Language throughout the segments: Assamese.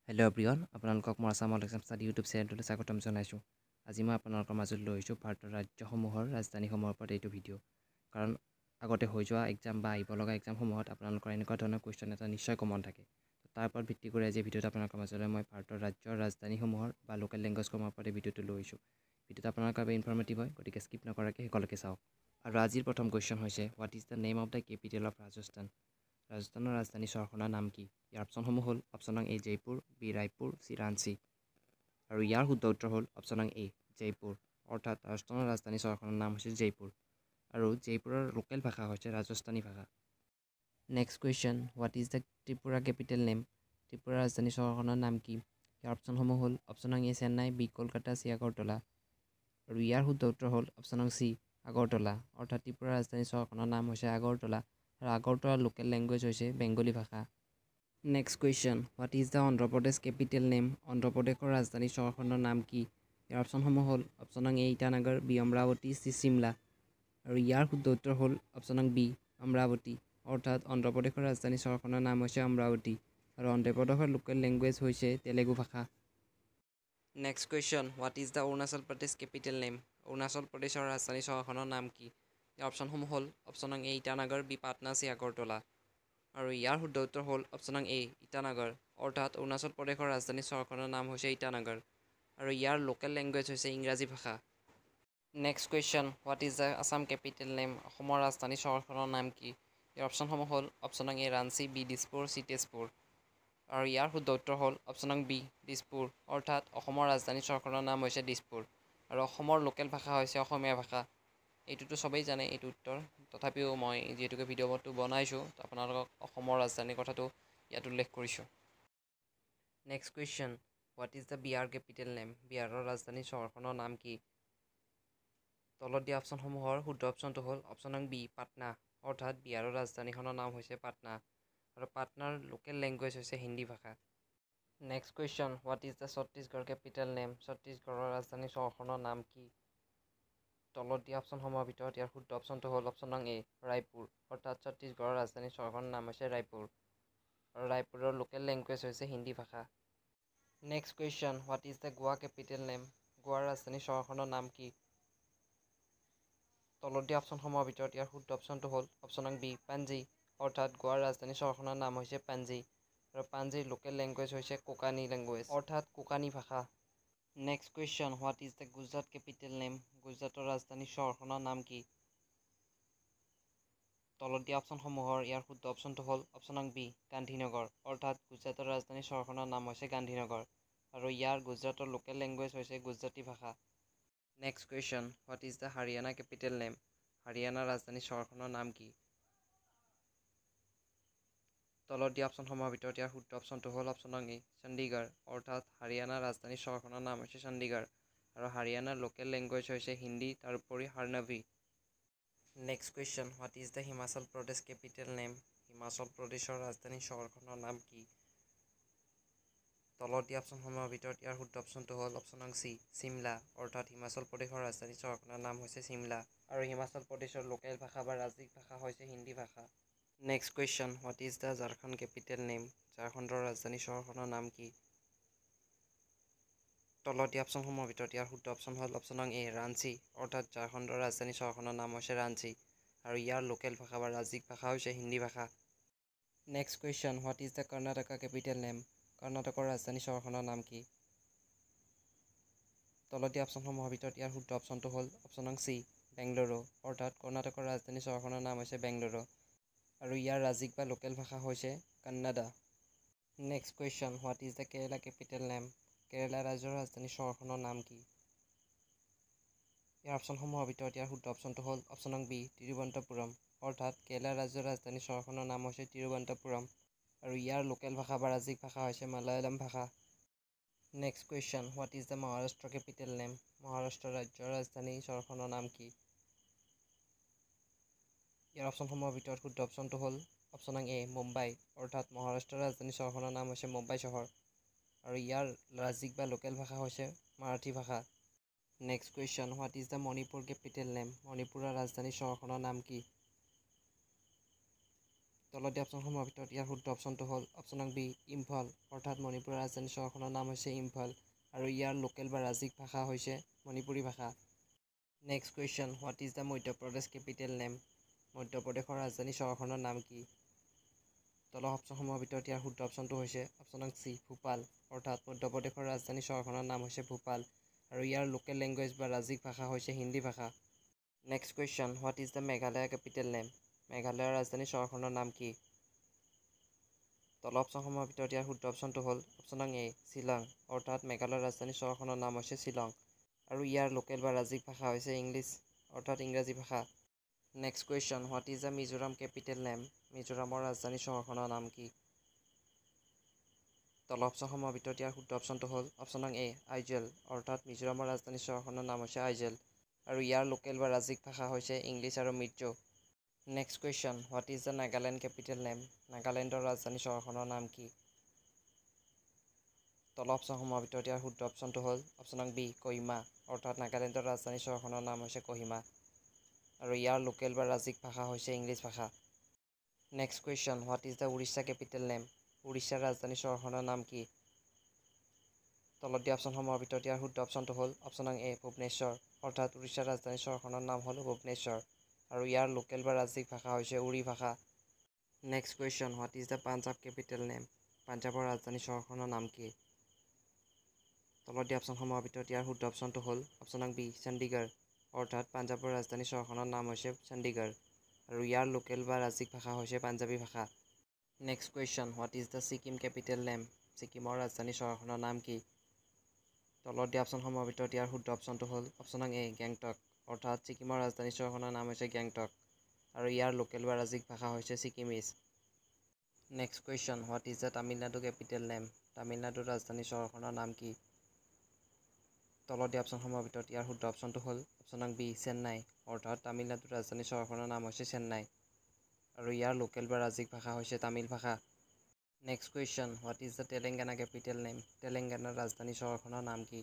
হেল্ল' এভৰিৱান, আপোনালোকক মই আছাম এক্সাম ষ্টাডি ইউটিউব চেনেলটোলৈ স্বাগতম জনাইছোঁ। আজি মই আপোনালোকৰ মাজত লৈ আহিছোঁ ভাৰতৰ ৰাজ্যসমূহৰ ৰাজধানীসমূহৰ ওপৰত এইটো ভিডিঅ'। কাৰণ আগতে হৈ যোৱা এক্সাম বা আহিব লগা এক্সামসমূহত আপোনালোকৰ এনেকুৱা ধৰণৰ কুৱেশ্যন এটা নিশ্চয় কমন থাকে। তাৰ ওপৰত ভিত্তি কৰি আজি ভিডিঅ'ত আপোনালোকৰ মাজলৈ মই ভাৰতৰ ৰাজ্যৰ ৰাজধানীসমূহৰ বা লোকেল লেংগুৱেজসমূহৰ ওপৰত এই ভিডিঅ'টো লৈ আহিছোঁ। ভিডিঅ'টো আপোনালোকৰ বাবে ইনফৰ্মেটিভ হয়, গতিকে স্কিপ নকৰাকৈ শেষলৈকে চাওক। আৰু আজিৰ প্ৰথম কুৱেশ্যন হৈছে, what is the name of the capital of Rajasthan? ৰাজস্থানৰ ৰাজধানী চহৰখনৰ নাম কি? ইয়াৰ অপশ্যনসমূহ হ'ল অপশ্যন নং এ জয়পুৰ, বি ৰায়পুৰ, চি ৰাঞ্চি। আৰু ইয়াৰ শুদ্ধ উত্তৰ হ'ল অপশ্যন নং এ জয়পুৰ। অৰ্থাৎ ৰাজস্থানৰ ৰাজধানী চহৰখনৰ নাম হৈছে জয়পুৰ। আৰু জয়পুৰৰ লোকেল ভাষা হৈছে ৰাজস্থানী ভাষা। Next question, what is the Tripura capital name? ত্ৰিপুৰাৰ ৰাজধানী চহৰখনৰ নাম কি? ইয়াৰ অপশ্যনসমূহ হ'ল অপশ্যন নং এ চেন্নাই, বি কলকাতা, চি আগৰতলা। আৰু ইয়াৰ শুদ্ধ উত্তৰ হ'ল অপশ্যন নং চি আগৰতলা। অৰ্থাৎ ত্ৰিপুৰাৰ ৰাজধানী চহৰখনৰ নাম হৈছে আগৰতলা। আৰু আগৰতলাৰ লোকেল লেংগুৱেজ হৈছে বেংগলী ভাষা। Next question, what is the Andhra Pradesh capital name? অন্ধ্ৰপ্ৰদেশৰ ৰাজধানী চহৰখনৰ নাম কি? ইয়াৰ অপশ্যনসমূহ হ'ল অপশ্যন নং এ ইটানগৰ, বি অমৰাৱতী, চি চিমলা। আৰু ইয়াৰ শুদ্ধ উত্তৰ হ'ল অপশ্যন নং বি অমৰাৱতী। অৰ্থাৎ অন্ধ্ৰপ্ৰদেশৰ ৰাজধানী চহৰখনৰ নাম হৈছে অমৰাৱতী। আৰু অন্ধ্ৰপ্ৰদেশৰ লোকেল লেংগুৱেজ হৈছে তেলেগু ভাষা। Next question, what is the Arunachal Pradesh capital name? Arunachal প্ৰদেশৰ ৰাজধানী চহৰখনৰ নাম কি? ইয়াৰ অপশ্যনসমূহ হ'ল অপশ্যন নং এ ইটানগৰ, বি পাটনা, চি আগৰতলা। আৰু ইয়াৰ শুদ্ধ উত্তৰ হ'ল অপশ্যন নং এ ইটানগৰ। অৰ্থাৎ অৰুণাচল প্ৰদেশৰ ৰাজধানী চহৰখনৰ নাম হৈছে ইটানগৰ। আৰু ইয়াৰ লোকেল লেংগুৱেজ হৈছে ইংৰাজী ভাষা। Next question, what is the Assam capital name? অসমৰ ৰাজধানী চহৰখনৰ নাম কি? ইয়াৰ অপশ্যনসমূহ হ'ল অপশ্যন নং এ ৰাঞ্চি, বি দিছপুৰ, চি তেজপুৰ। আৰু ইয়াৰ শুদ্ধ উত্তৰ হ'ল অপশ্যন নং বি দিছপুৰ। অৰ্থাৎ অসমৰ ৰাজধানী চহৰখনৰ নাম হৈছে দিছপুৰ। আৰু অসমৰ লোকেল ভাষা হৈছে অসমীয়া ভাষা। এইটোতো চবেই জানে এইটো উত্তৰ, তথাপিও মই যিহেতুকে ভিডিঅ'টো বনাইছোঁ আপোনালোকক অসমৰ ৰাজধানীৰ কথাটো ইয়াত উল্লেখ কৰিছোঁ। Next question, what is the Bihar capital name? বিহাৰৰ ৰাজধানী চহৰখনৰ নাম কি? তলত দিয়া অপশ্যনসমূহৰ শুদ্ধ অপশ্যনটো হ'ল অপশ্যন নং বি পাটনা। অৰ্থাৎ বিহাৰৰ ৰাজধানীখনৰ নাম হৈছে পাটনা। আৰু পাটনাৰ লোকেল লেংগুৱেজ হৈছে হিন্দী ভাষা। Next question, what is the Chhattisgarh capital name? ছত্তীশগড়ৰ ৰাজধানী চহৰখনৰ নাম কি? তলত দিয়া অপশ্যনসমূহৰ ভিতৰত ইয়াৰ শুদ্ধ অপশ্যনটো হ'ল অপশ্যন নং এ ৰায়পুৰ। অৰ্থাৎ ছত্তীশগড়ৰ ৰাজধানী চহৰখনৰ নাম হৈছে ৰায়পুৰ। আৰু ৰায়পুৰৰ লোকেল লেংগুৱেজ হৈছে হিন্দী ভাষা। Next question, what is the Goa capital name? গোৱাৰ ৰাজধানী চহৰখনৰ নাম কি? তলত দিয়া অপশ্যনসমূহৰ ভিতৰত ইয়াৰ শুদ্ধ অপশ্যনটো হ'ল অপশ্যন নং বি পাঞ্জী। অৰ্থাৎ গোৱাৰ ৰাজধানী চহৰখনৰ নাম হৈছে পাঞ্জী। আৰু পাঞ্জীৰ লোকেল লেংগুৱেজ হৈছে কোকানী লেংগুৱেজ, অৰ্থাৎ কোকানী ভাষা। Next question, what is the Gujarat capital name? গুজৰাটৰ ৰাজধানী চহৰখনৰ নাম কি? তলত দিয়া অপশ্যনসমূহৰ ইয়াৰ শুদ্ধ অপশ্যনটো হ'ল অপশ্যন নং বি গান্ধীনগৰ। অৰ্থাৎ গুজৰাটৰ ৰাজধানী চহৰখনৰ নাম হৈছে গান্ধীনগৰ। আৰু ইয়াৰ গুজৰাটৰ লোকেল লেংগুৱেজ হৈছে গুজৰাটী ভাষা। Next question, what is the Haryana capital name? হাৰিয়ানাৰ ৰাজধানী চহৰখনৰ নাম কি? তলত দিয়া অপশ্যনসমূহৰ ভিতৰত ইয়াৰ শুদ্ধ অপশ্যনটো হ'ল অপশ্যন নং এ চণ্ডীগড়। অৰ্থাৎ হাৰিয়ানাৰ ৰাজধানী চহৰখনৰ নাম হৈছে চণ্ডীগড়। আৰু হাৰিয়ানাৰ লোকেল লেংগুৱেজ হৈছে হিন্দী, তাৰোপৰি Haryanvi. Next question, what is the Himachal Pradesh capital name? Himachal প্ৰদেশৰ ৰাজধানী চহৰখনৰ নাম কি? তলত দিয়া অপশ্যনসমূহৰ ভিতৰত ইয়াৰ শুদ্ধ অপশ্যনটো হ'ল অপশ্যন নং চি চিমলা। অৰ্থাৎ হিমাচল প্ৰদেশৰ ৰাজধানী চহৰখনৰ নাম হৈছে চিমলা। আৰু হিমাচল প্ৰদেশৰ লোকেল ভাষা বা ৰাজ্যিক ভাষা হৈছে হিন্দী ভাষা। Next question, what is the Jharkhand capital name? ঝাৰখণ্ডৰ ৰাজধানী চহৰখনৰ নাম কি? তলত দিয়া অপশ্যনসমূহৰ ভিতৰত ইয়াৰ শুদ্ধ অপশ্যন হ'ল অপশ্যন নং এ ৰাঞ্চি। অৰ্থাৎ ঝাৰখণ্ডৰ ৰাজধানী চহৰখনৰ নাম হৈছে ৰাঞ্চি। আৰু ইয়াৰ লোকেল ভাষা বা ৰাজ্যিক ভাষা হৈছে হিন্দী ভাষা। Next question, what is the Karnataka capital name? কৰ্ণাটকৰ ৰাজধানী চহৰখনৰ নাম কি? তলত দিয়া অপশ্যনসমূহৰ ভিতৰত ইয়াৰ শুদ্ধ অপশ্যনটো হ'ল অপশ্যন নং চি বেংগলুৰু। অৰ্থাৎ কৰ্ণাটকৰ ৰাজধানী চহৰখনৰ নাম হৈছে বেংগলুৰু। আৰু ইয়াৰ ৰাজ্যিক বা লোকেল ভাষা হৈছে Kannada. Next question, what is the Kerala capital name? Kerala ৰাজ্যৰ ৰাজধানী চহৰখনৰ নাম কি? ইয়াৰ অপশ্যনসমূহৰ ভিতৰত ইয়াৰ শুদ্ধ অপশ্যনটো হ'ল অপশ্যন নং বি তিৰুৱনন্তপুৰম। অৰ্থাৎ কেৰেলা ৰাজ্যৰ ৰাজধানী চহৰখনৰ নাম হৈছে তিৰুৱনন্তপুৰম। আৰু ইয়াৰ লোকেল ভাষা বা ৰাজ্যিক ভাষা হৈছে মালায়ালম ভাষা। Next question, what is the Maharashtra capital name? Maharashtra ৰাজ্যৰ ৰাজধানী চহৰখনৰ নাম কি? ইয়াৰ অপশ্যনসমূহৰ ভিতৰত শুদ্ধ অপশ্যনটো হ'ল অপশ্যন নং এ মুম্বাই। অৰ্থাৎ মহাৰাষ্ট্ৰৰ ৰাজধানী চহৰখনৰ নাম হৈছে মুম্বাই চহৰ। আৰু ইয়াৰ ৰাজ্যিক বা লোকেল ভাষা হৈছে মাৰাঠী ভাষা। Next question, what is the Manipur capital name? মণিপুৰৰ ৰাজধানী চহৰখনৰ নাম কি? তলত দিয়া অপশ্যনসমূহৰ ভিতৰত ইয়াৰ শুদ্ধ অপশ্যনটো হ'ল অপশ্যন নং বি ইম্ফল, অৰ্থাৎ মণিপুৰৰ ৰাজধানী চহৰখনৰ নাম হৈছে ইম্ফল আৰু ইয়াৰ লোকেল বা ৰাজ্যিক ভাষা হৈছে মণিপুৰী ভাষা। Next question, what is the Madhya Pradesh capital name? মধ্যপ্ৰদেশৰ ৰাজধানী চহৰখনৰ নাম কি? তলৰ অপশ্যনসমূহৰ ভিতৰত ইয়াৰ শুদ্ধ অপশ্যনটো হৈছে অপশ্যন নং চি ভূপাল, অৰ্থাৎ মধ্যপ্ৰদেশৰ ৰাজধানী চহৰখনৰ নাম হৈছে ভূপাল আৰু ইয়াৰ লোকেল লেংগুৱেজ বা ৰাজ্যিক ভাষা হৈছে হিন্দী ভাষা। Next question, what is the Meghalaya capital name? মেঘালয়ৰ ৰাজধানী চহৰখনৰ নাম কি? তলৰ অপশ্যনসমূহৰ ভিতৰত ইয়াৰ শুদ্ধ অপশ্যনটো হ'ল অপশ্যন নং এ শ্বিলং, অৰ্থাৎ মেঘালয়ৰ ৰাজধানী চহৰখনৰ নাম হৈছে শ্বিলং আৰু ইয়াৰ লোকেল বা ৰাজ্যিক ভাষা হৈছে ইংলিছ, অৰ্থাৎ ইংৰাজী ভাষা। Next question, what is the Mizoram capital name? মিজোৰামৰ ৰাজধানী চহৰখনৰ নাম কি? তলৰ অপশ্যনসমূহৰ ভিতৰত ইয়াৰ শুদ্ধ অপশ্যনটো হ'ল অপশ্যন নং এ আইজল, অৰ্থাৎ মিজোৰামৰ ৰাজধানী চহৰখনৰ নাম হৈছে আইজল আৰু ইয়াৰ লোকেল বা ৰাজ্যিক ভাষা হৈছে ইংলিছ আৰু Mizo. Next question, what is the Nagaland capital name? নাগালেণ্ডৰ ৰাজধানী চহৰখনৰ নাম কি? তলৰ অপশ্যনসমূহৰ ভিতৰত ইয়াৰ শুদ্ধ অপশ্যনটো হ'ল অপশ্যন নং বি কহিমা, অৰ্থাৎ নাগালেণ্ডৰ ৰাজধানী চহৰখনৰ নাম হৈছে কহিমা আৰু ইয়াৰ লোকেল বা ৰাজ্যিক ভাষা হৈছে ইংলিছ ভাষা। Next question, what is the Orissa capital name? উৰিষ্যাৰ ৰাজধানী চহৰখনৰ নাম কি? তলত দিয়া অপশ্যনসমূহৰ ভিতৰত ইয়াৰ শুদ্ধ অপশ্যনটো হ'ল অপশ্যন নং এ ভুৱনেশ্বৰ, অৰ্থাৎ উৰিষ্যাৰ ৰাজধানী চহৰখনৰ নাম হ'ল ভুৱনেশ্বৰ আৰু ইয়াৰ লোকেল বা ৰাজ্যিক ভাষা হৈছে উৰি ভাষা। Next question, what is the Punjab capital name? পাঞ্জাৱৰ ৰাজধানী চহৰখনৰ নাম কি? তলত দিয়া অপশ্যনসমূহৰ ভিতৰত ইয়াৰ শুদ্ধ অপশ্যনটো হ'ল অপশ্যন নং বি চণ্ডীগড়, অৰ্থাৎ পাঞ্জাৱৰ ৰাজধানী চহৰখনৰ নাম হৈছে চণ্ডীগড় আৰু ইয়াৰ লোকেল বা ৰাজ্যিক ভাষা হৈছে পাঞ্জাৱী ভাষা। Next question, what is the Sikkim capital name? ছিকিমৰ ৰাজধানী চহৰখনৰ নাম কি? তলত দিয়া অপশ্যনসমূহৰ ভিতৰত ইয়াৰ শুদ্ধ অপশ্যনটো হ'ল অপশ্যন নং এ গেংটক, অৰ্থাৎ ছিকিমৰ ৰাজধানী চহৰখনৰ নাম হৈছে গেংটক আৰু ইয়াৰ লোকেল বা ৰাজ্যিক ভাষা হৈছে Sikkimese. Next question, what is the Tamil Nadu capital name? তামিলনাডুৰ ৰাজধানী চহৰখনৰ নাম কি? তলত দিয়া অপশ্যনসমূহৰ ভিতৰত ইয়াৰ শুদ্ধ অপশ্যনটো হ'ল অপশ্যন নং বি চেন্নাই, অৰ্থাৎ তামিলনাডুৰ ৰাজধানী চহৰখনৰ নাম হৈছে চেন্নাই আৰু ইয়াৰ লোকেল বা ৰাজ্যিক ভাষা হৈছে তামিল ভাষা। Next question, what is the Telangana capital name? তেলেংগানাৰ ৰাজধানী চহৰখনৰ নাম কি?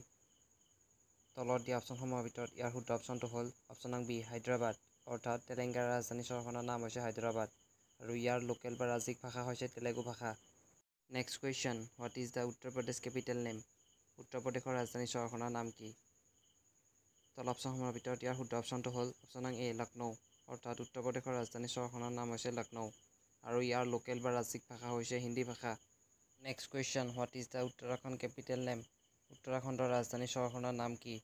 তলত দিয়া অপশ্যনসমূহৰ ভিতৰত ইয়াৰ শুদ্ধ অপশ্যনটো হ'ল অপশ্যন নং বি হায়দৰাবাদ, অৰ্থাৎ তেলেংগানাৰ ৰাজধানী চহৰখনৰ নাম হৈছে হায়দৰাবাদ আৰু ইয়াৰ লোকেল বা ৰাজ্যিক ভাষা হৈছে তেলেগু ভাষা। Next question, what is the Uttar Pradesh capital name? উত্তৰ প্ৰদেশৰ ৰাজধানী চহৰখনৰ নাম কি? তলৰ অপশ্যনসমূহৰ ভিতৰত ইয়াৰ শুদ্ধ অপশ্যনটো হ'ল অপশ্যন নং এ লক্ষ্ণৌ, অৰ্থাৎ উত্তৰ প্ৰদেশৰ ৰাজধানী চহৰখনৰ নাম হৈছে লক্ষ্ণৌ আৰু ইয়াৰ লোকেল বা ৰাজ্যিক ভাষা হৈছে হিন্দী ভাষা। Next question, what is the Uttarakhand capital name? উত্তৰাখণ্ডৰ ৰাজধানী চহৰখনৰ নাম কি?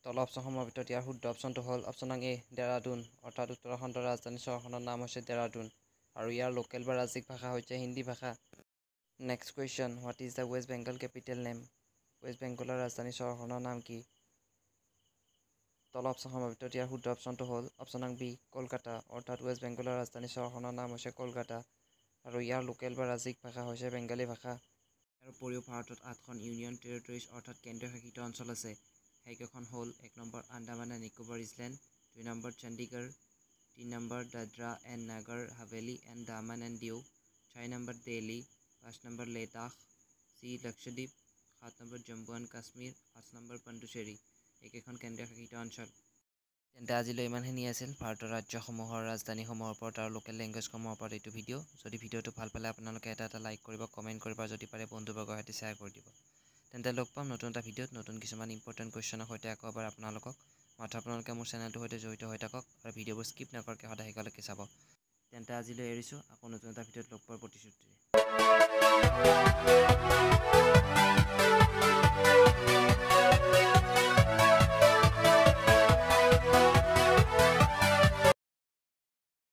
তলৰ অপশ্যনসমূহৰ ভিতৰত ইয়াৰ শুদ্ধ অপশ্যনটো হ'ল অপশ্যন নং এ দেৰাডুন, অৰ্থাৎ উত্তৰাখণ্ডৰ ৰাজধানী চহৰখনৰ নাম হৈছে দেৰাডুন আৰু ইয়াৰ লোকেল বা ৰাজ্যিক ভাষা হৈছে হিন্দী ভাষা। Next question, what is the West Bengal capital name? West বেংগলৰ ৰাজধানী চহৰখনৰ নাম কি? তলৰ অপশ্যনসমূহৰ ভিতৰত ইয়াৰ শুদ্ধ অপশ্যনটো হ'ল অপশ্যন নং বি কলকাতা, অৰ্থাৎ ৱেষ্ট বেংগলৰ ৰাজধানী চহৰখনৰ নাম হৈছে কলকাতা আৰু ইয়াৰ লোকেল বা ৰাজ্যিক ভাষা হৈছে বেংগলী ভাষা। ইয়াৰ উপৰিও ভাৰতত 8খন ইউনিয়ন টেৰিটৰিজ অৰ্থাৎ কেন্দ্ৰীয় শাসিত অঞ্চল আছে। সেইকেইখন হ'ল 1 number Andaman and Nicobar island, 2 number Chandigarh, 3 number Dadra and Nagar Haveli and Daman and Diu, 4 number Delhi, 5 number Ladakh, 6 Lakshadweep, 7 number Jammu and Kashmir, 8 number Puducherry. এইকেইখন কেন্দ্ৰীয় শাসিত অঞ্চল। তেন্তে আজিলৈ ইমানখিনি আছিল ভাৰতৰ ৰাজ্যসমূহৰ ৰাজধানীসমূহৰ ওপৰত আৰু লোকেল লেংগুৱেজসমূহৰ ওপৰত এইটো ভিডিঅ'। যদি ভিডিঅ'টো ভাল পালে আপোনালোকে এটা লাইক কৰিব, কমেণ্ট কৰিব আৰু যদি পাৰে বন্ধুবৰ্গৰ সৈতে শ্বেয়াৰ কৰি দিব। তেন্তে লগ পাম নতুন এটা ভিডিঅ'ত নতুন কিছুমান ইম্পৰ্টেণ্ট কুৱেশ্যনৰ সৈতে আকৌ এবাৰ আপোনালোকক। মাত্ৰ আপোনালোকে মোৰ চেনেলটোৰ সৈতে জড়িত হৈ থাকক আৰু ভিডিঅ'বোৰ স্কিপ নকৰাকৈ সদায় শেষলৈকে চাব। তেন্তে আজিলৈ এৰিছোঁ, আকৌ নতুন এটা ভিডিঅ'ত লগ পোৱাৰ প্ৰতিশ্ৰুতিৰে।